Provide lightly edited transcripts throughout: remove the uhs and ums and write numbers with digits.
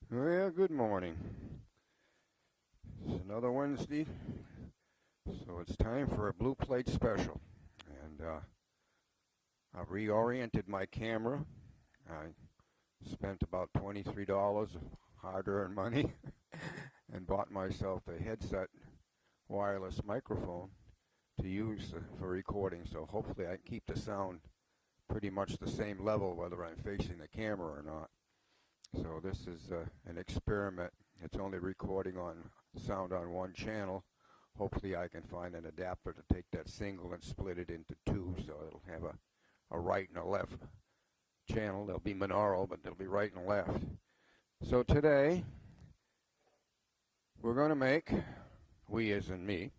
Well, good morning. It's another Wednesday, so it's time for a blue plate special. And I've reoriented my camera. I spent about $23 of hard-earned money and bought myself a headset wireless microphone to use for recording. So hopefully I can keep the sound pretty much the same level whether I'm facing the camera or not. So this is an experiment. It's only recording on sound on one channel. Hopefully I can find an adapter to take that single and split it into two, so it'll have a right and a left channel. They'll be monaural, but they'll be right and left. So today we're going to make, we as in me,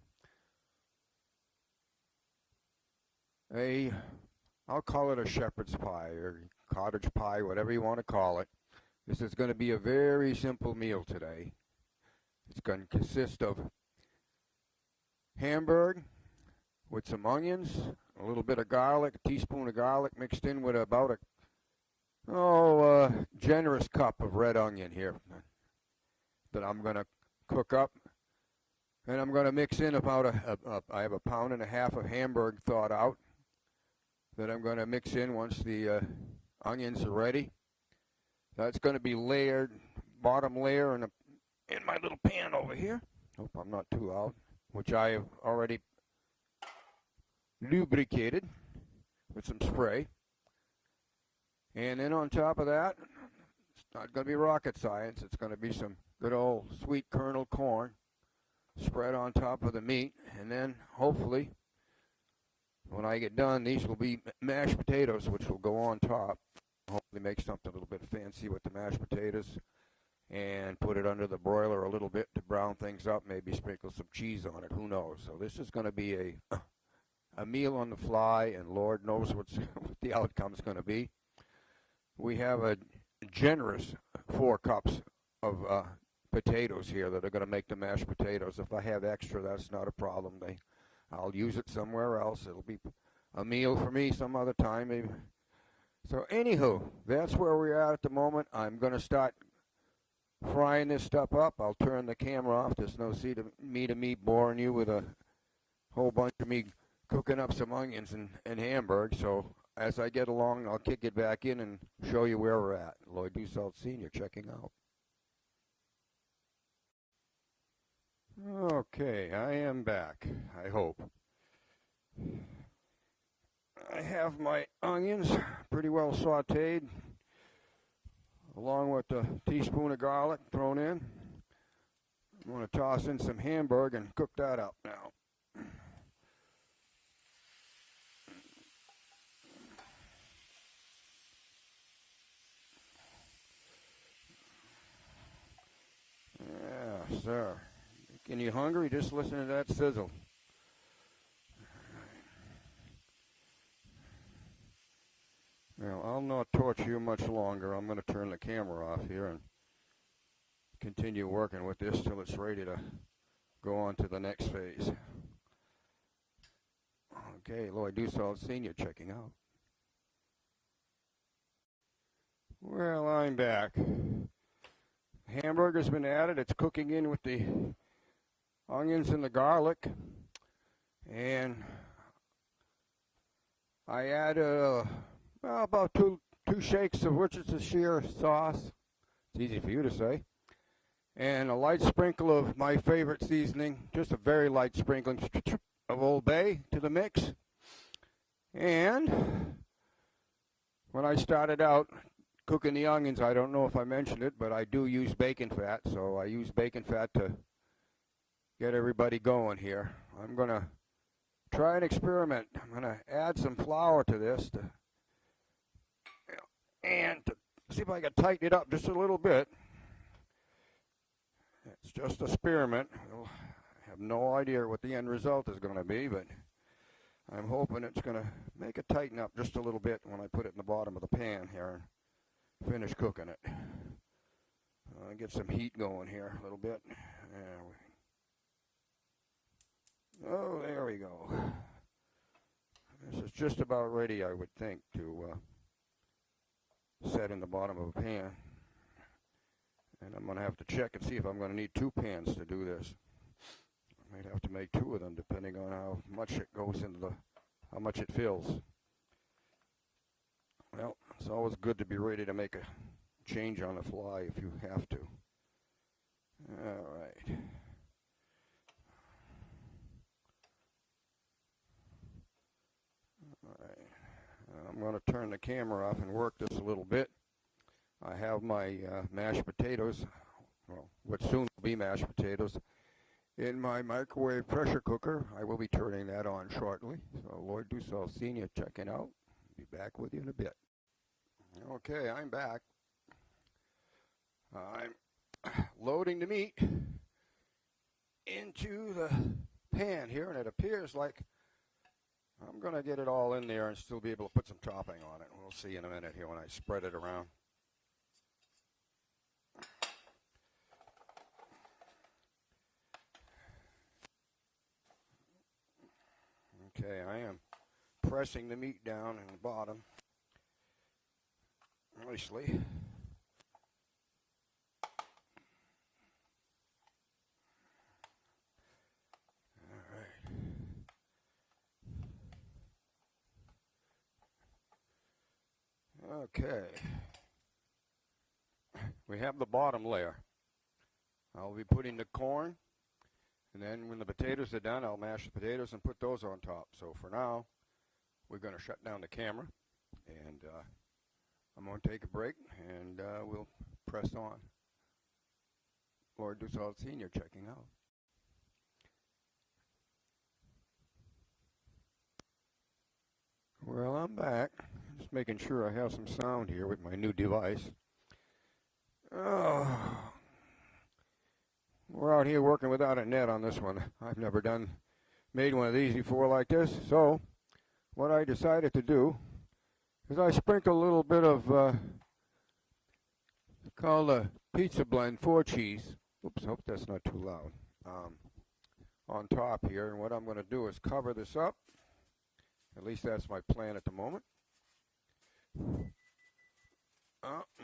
I'll call it a shepherd's pie or cottage pie, whatever you want to call it. This is going to be a very simple meal today. It's going to consist of hamburger with some onions, a little bit of garlic, a teaspoon of garlic mixed in with about a generous cup of red onion here that I'm going to cook up. And I'm going to mix in about I have 1.5 pounds of hamburger thawed out that I'm going to mix in once the onions are ready. That's going to be layered, bottom layer in my little pan over here. Hope I'm not too loud. Which I have already lubricated with some spray. And then on top of that, it's not going to be rocket science. It's going to be some good old sweet kernel corn spread on top of the meat. And then hopefully, when I get done, these will be mashed potatoes, which will go on top. Hopefully make something a little bit fancy with the mashed potatoes and put it under the broiler a little bit to brown things up, maybe sprinkle some cheese on it, who knows. So this is going to be a meal on the fly, and Lord knows what the outcome's going to be. We have a generous 4 cups of potatoes here that are going to make the mashed potatoes. If I have extra, that's not a problem. I'll use it somewhere else. It'll be a meal for me some other time, maybe. So anywho, that's where we're at the moment. I'm going to start frying this stuff up. I'll turn the camera off. There's no need of me boring you with a whole bunch of me cooking up some onions and hamburg. So as I get along, I'll kick it back in and show you where we're at. Loyd Senior checking out. Okay, I am back, I hope. I have my onions pretty well sauteed, along with a teaspoon of garlic thrown in. I'm going to toss in some hamburger and cook that up now. Yeah, sir. Getting you hungry? Just listen to that sizzle. Well, I'll not torture you much longer. I'm going to turn the camera off here and continue working with this till it's ready to go on to the next phase. Okay, Loyd Senior checking out. Well, I'm back. Hamburger's been added. It's cooking in with the onions and the garlic. And I add about two shakes of Worcestershire sauce. It's easy for you to say. And a light sprinkle of my favorite seasoning, just a very light sprinkling of Old Bay to the mix. And when I started out cooking the onions, I don't know if I mentioned it, but I do use bacon fat. So I use bacon fat to get everybody going here. I'm going to try an experiment. I'm going to add some flour to this and to see if I can tighten it up just a little bit. It's just an experiment. I have no idea what the end result is going to be, but I'm hoping it's going to make it tighten up just a little bit when I put it in the bottom of the pan here and finish cooking it. Get some heat going here a little bit. Oh, there we go. This is just about ready, I would think, to set in the bottom of a pan. And I'm going to have to check and see if I'm going to need 2 pans to do this. I might have to make 2 of them depending on how much it goes into how much it fills. Well, it's always good to be ready to make a change on the fly if you have to. All right. All right. I'm going to turn the camera off and work this a little bit. I have my mashed potatoes, well, what soon will be mashed potatoes, in my microwave pressure cooker. I will be turning that on shortly. So Loyd Dussault Sr. checking out. Be back with you in a bit. Okay, I'm back. I'm loading the meat into the pan here, and it appears like I'm going to get it all in there and still be able to put some topping on it. We'll see in a minute here when I spread it around. Okay, I am pressing the meat down in the bottom nicely. Okay, we have the bottom layer. I'll be putting the corn, and then when the potatoes are done, I'll mash the potatoes and put those on top. So for now, we're going to shut down the camera, and I'm going to take a break, and we'll press on. Loyd Dussault Sr. checking out. Well, I'm back. Just making sure I have some sound here with my new device. Oh, we're out here working without a net on this one. I've never made one of these before like this. So what I decided to do is I sprinkle a little bit of called a pizza blend 4 cheese. Oops, hope that's not too loud. On top here, and what I'm going to do is cover this up. At least that's my plan at the moment.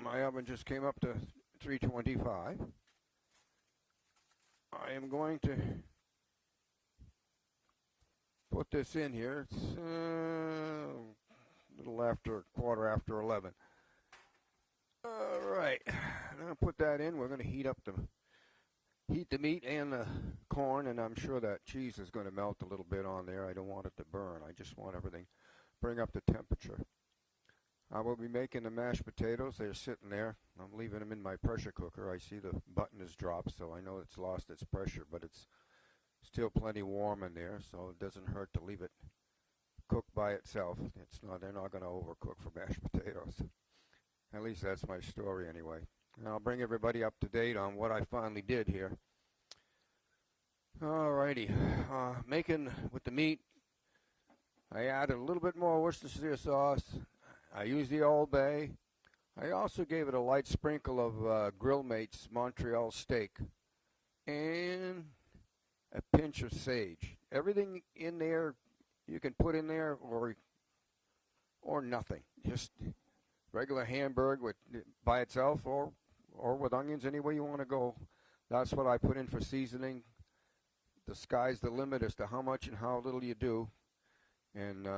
My oven just came up to 325. I am going to put this in here. It's a little after, quarter after 11. All right, I'm going to put that in. We're going to heat the meat and the corn, and I'm sure that cheese is going to melt a little bit on there. I don't want it to burn. I just want everything bring up the temperature. I will be making the mashed potatoes. They're sitting there. I'm leaving them in my pressure cooker. I see the button is dropped, so I know it's lost its pressure, but it's still plenty warm in there, so it doesn't hurt to leave it cook by itself. They're not going to overcook for mashed potatoes. At least that's my story anyway. And I'll bring everybody up to date on what I finally did here. Alrighty, making with the meat, I added a little bit more Worcestershire sauce. I used the Old Bay. I also gave it a light sprinkle of Grill Mates Montreal steak and a pinch of sage. Everything in there you can put in there or nothing. Just regular hamburger by itself or with onions, any way you want to go. That's what I put in for seasoning. The sky's the limit as to how much and how little you do. And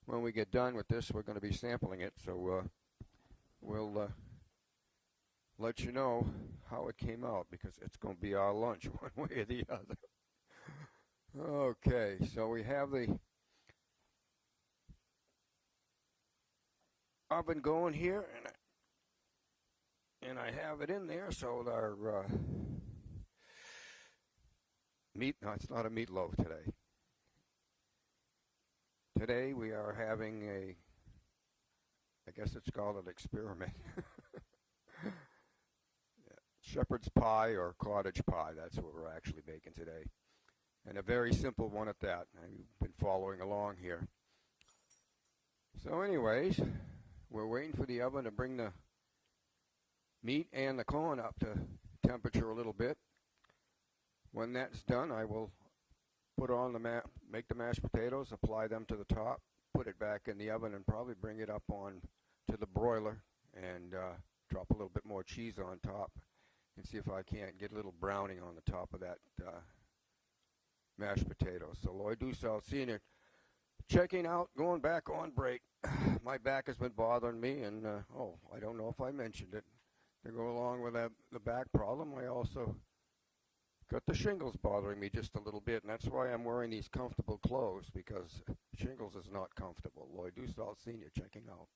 when we get done with this, we're going to be sampling it. So we'll let you know how it came out, because it's going to be our lunch one way or the other. Okay, so we have the oven going here, and I have it in there, so our meat, no, it's not a meatloaf today. Today we are having I guess it's called an experiment. Shepherd's pie or cottage pie, that's what we're actually making today. And a very simple one at that. I've been following along here. So anyways, we're waiting for the oven to bring the meat and the corn up to temperature a little bit. When that's done, I will put on make the mashed potatoes, apply them to the top, put it back in the oven, and probably bring it up on to the broiler and drop a little bit more cheese on top and see if I can't get a little browning on the top of that mashed potatoes. So Loyd Dussault Sr. checking out, going back on break. My back has been bothering me, and I don't know if I mentioned it. To go along with the back problem, I also got the shingles bothering me just a little bit, and that's why I'm wearing these comfortable clothes, because shingles is not comfortable. Loyd Dussault Sr. checking out.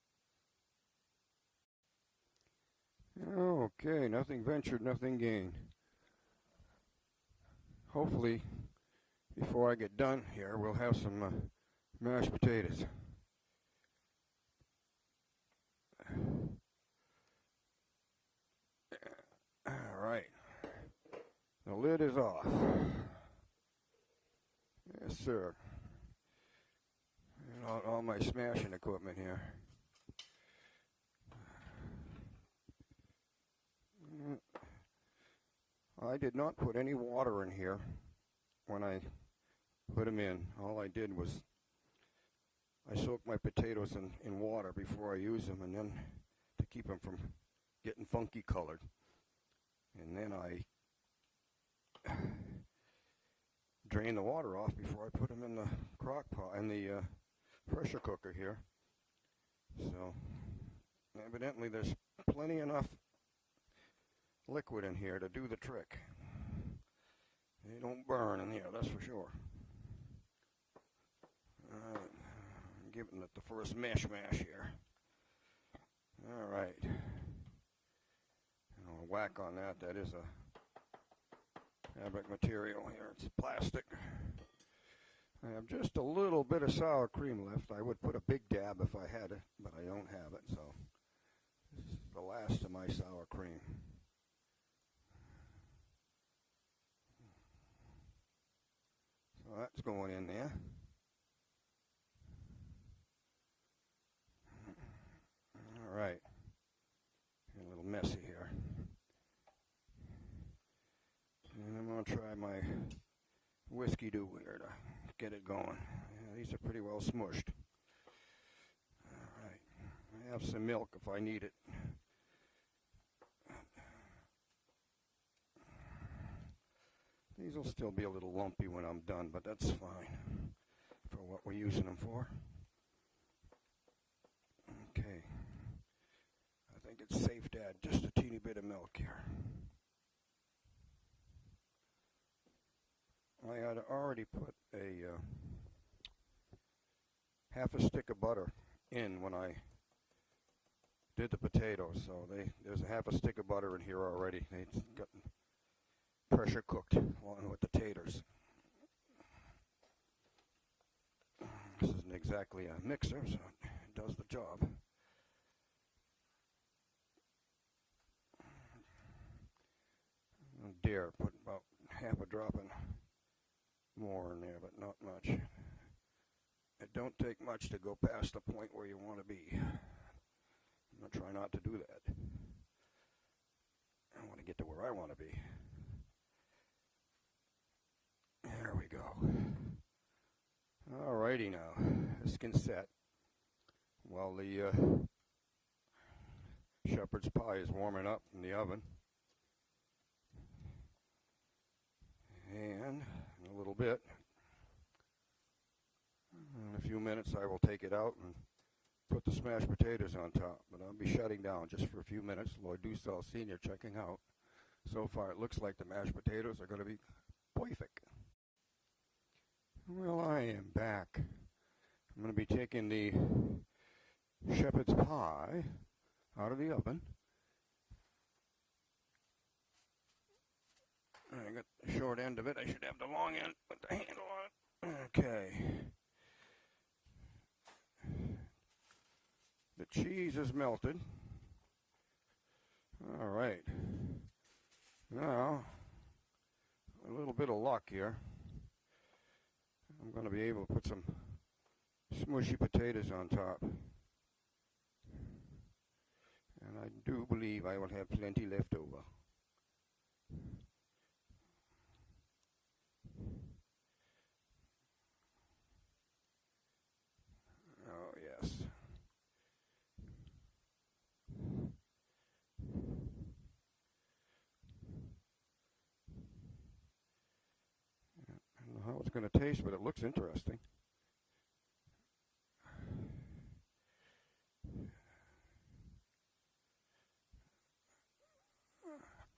Okay, nothing ventured, nothing gained. Hopefully, before I get done here, we'll have some mashed potatoes. All right. The lid is off. Yes, sir. And all my smashing equipment here. I did not put any water in here when I put them in. All I did was I soaked my potatoes in water before I use them, and then to keep them from getting funky colored. And then I drain the water off before I put them in the crock pot, in the pressure cooker here. So evidently there's plenty enough liquid in here to do the trick. They don't burn in here, that's for sure. I'm giving it the first mash here. All right. I'll whack on that. That is a fabric material here. It's plastic. I have just a little bit of sour cream left. I would put a big dab if I had it, but I don't have it, so this is the last of my sour cream. So that's going in there. All right. A little messy here. And I'm going to try my whiskey do here to get it going. Yeah, these are pretty well smushed. All right. I have some milk if I need it. These will still be a little lumpy when I'm done, but that's fine for what we're using them for. Okay. I think it's safe to add just a teeny bit of milk here. I had already put a half a stick of butter in when I did the potatoes, so there's a half a stick of butter in here already. It's got pressure cooked along with the taters. This isn't exactly a mixer, so it does the job. I dare put about half a drop in more in there, but not much. It don't take much to go past the point where you want to be. I'm going to try not to do that. I want to get to where I want to be. There we go. Alrighty now. This can set while the shepherd's pie is warming up in the oven. And in a little bit, in a few minutes, I will take it out and put the smashed potatoes on top. But I'll be shutting down just for a few minutes. Loyd Dussault Sr. checking out. So far, it looks like the mashed potatoes are going to be perfect. Well, I am back. I'm going to be taking the shepherd's pie out of the oven. I got the short end of it. I should have the long end with the handle on it. Okay. The cheese is melted. All right. Now, a little bit of luck here. I'm going to be able to put some smushy potatoes on top. And I do believe I will have plenty left over. Oh, yes. going to taste, but it looks interesting.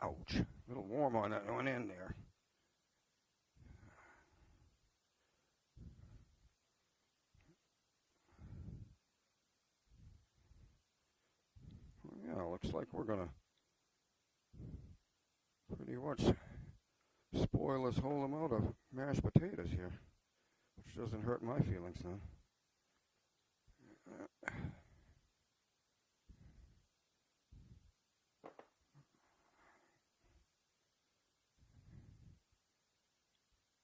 Ouch. A little warm on that one end there. Yeah, looks like we're going to pretty much spoil this whole amount of mashed potatoes here, which doesn't hurt my feelings none.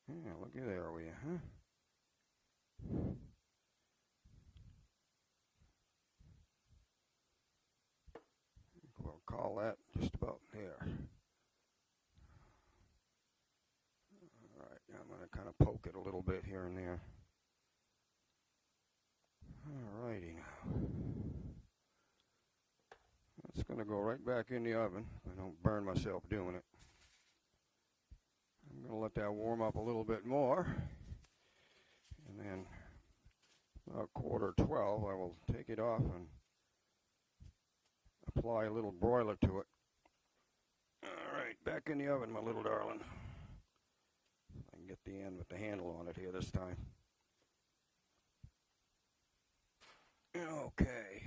Yeah, looky there, will you, huh? We'll call that just about there. Alright, I'm going to kind of poke it a little bit here and there. Alrighty now. That's going to go right back in the oven. I don't burn myself doing it. I'm going to let that warm up a little bit more. And then about 11:15, I will take it off and apply a little broiler to it. Alright, back in the oven, my little darling. I can get the end with the handle on it here this time. Okay.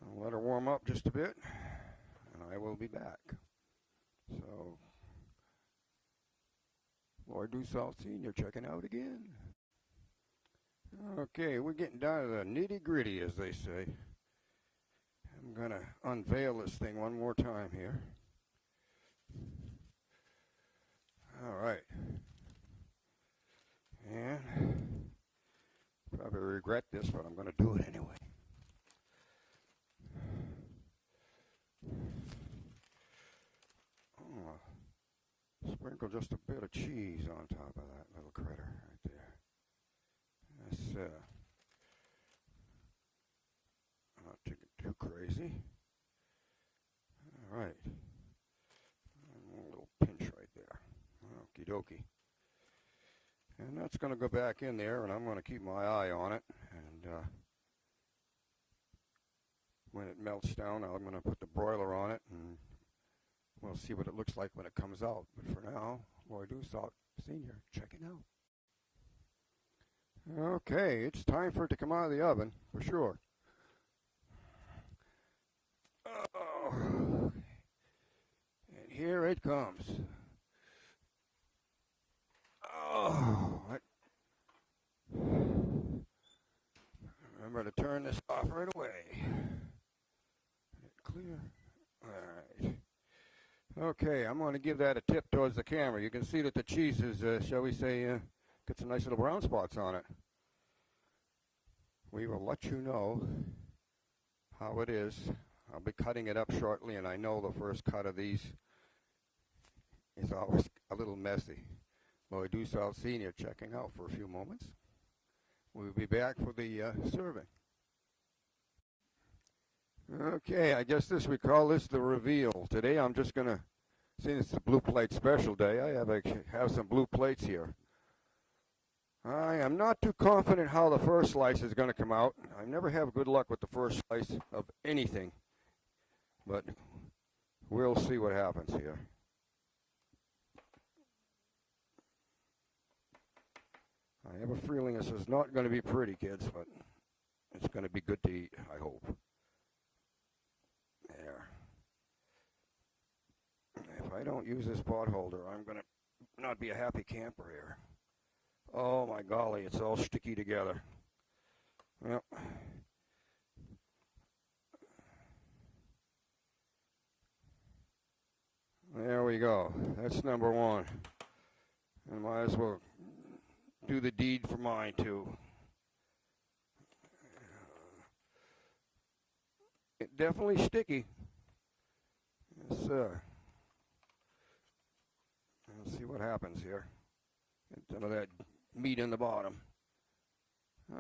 I'll let her warm up just a bit, and I will be back. So, Loyd Senior checking out again. Okay, we're getting down to the nitty-gritty, as they say. I'm going to unveil this thing one more time here. All right. And probably regret this, but I'm going to do it anyway. Sprinkle just a bit of cheese on top of that little critter right there. That's not too crazy. All right. And a little pinch right there. Okie dokie. And that's going to go back in there, and I'm going to keep my eye on it. And when it melts down, I'm going to put the broiler on it, and we'll see what it looks like when it comes out. But for now, Loyd Senior checking out. Okay, it's time for it to come out of the oven, for sure. Oh, and here it comes. Oh, remember to turn this off right away. Clear. All right. Okay, I'm going to give that a tip towards the camera. You can see that the cheese is, shall we say, got some nice little brown spots on it. We will let you know how it is. I'll be cutting it up shortly, and I know the first cut of these is always a little messy. Loyd Senior checking out for a few moments. We'll be back for the serving. Okay, I guess we call this the reveal. Today I'm just going to, since it's the blue plate special day, I have some blue plates here. I am not too confident how the first slice is going to come out. I never have good luck with the first slice of anything, but we'll see what happens here. I have a feeling this is not going to be pretty, kids, but it's going to be good to eat, I hope. There. If I don't use this pot holder, I'm going to not be a happy camper here. Oh, my golly, it's all sticky together. Yep. There we go. That's number one. And might as well do the deed for mine, too. It's definitely sticky. Yes, sir. Let's see what happens here. Get some of that meat in the bottom.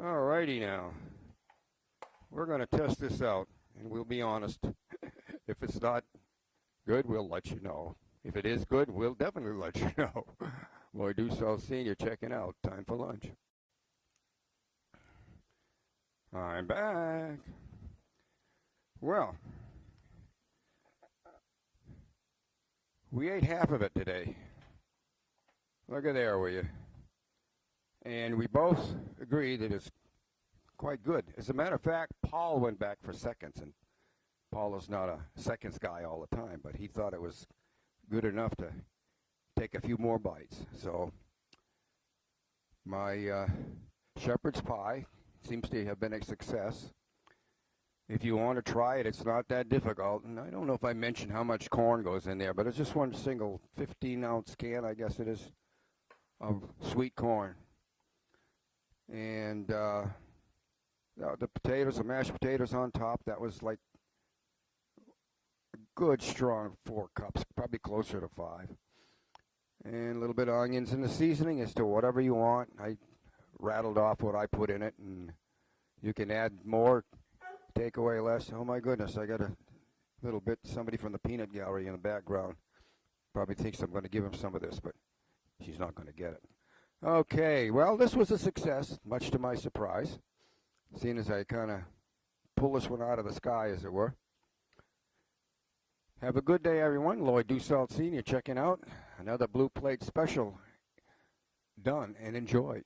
All righty now. We're going to test this out, and we'll be honest. If it's not good, we'll let you know. If it is good, we'll definitely let you know. Loyd Dussault Sr. checking out. Time for lunch. I'm back. Well, we ate half of it today. Look at there, will you? And we both agree that it's quite good. As a matter of fact, Paul went back for seconds, and Paul is not a seconds guy all the time, but he thought it was good enough to take a few more bites. So my shepherd's pie seems to have been a success. If you want to try it, it's not that difficult. And I don't know if I mentioned how much corn goes in there, but it's just one single 15-ounce can, I guess it is, of sweet corn. And the potatoes, the mashed potatoes on top, that was like a good strong 4 cups, probably closer to 5. And a little bit of onions in the seasoning as to whatever you want. I rattled off what I put in it, and you can add more, take away less. Oh my goodness, I got a little bit, somebody from the peanut gallery in the background probably thinks I'm going to give him some of this, but she's not going to get it. Okay, well, this was a success, much to my surprise, seeing as I kind of pull this one out of the sky, as it were. Have a good day, everyone. Loyd Dussault Sr. checking out. Another Blue Plate special done, and enjoy.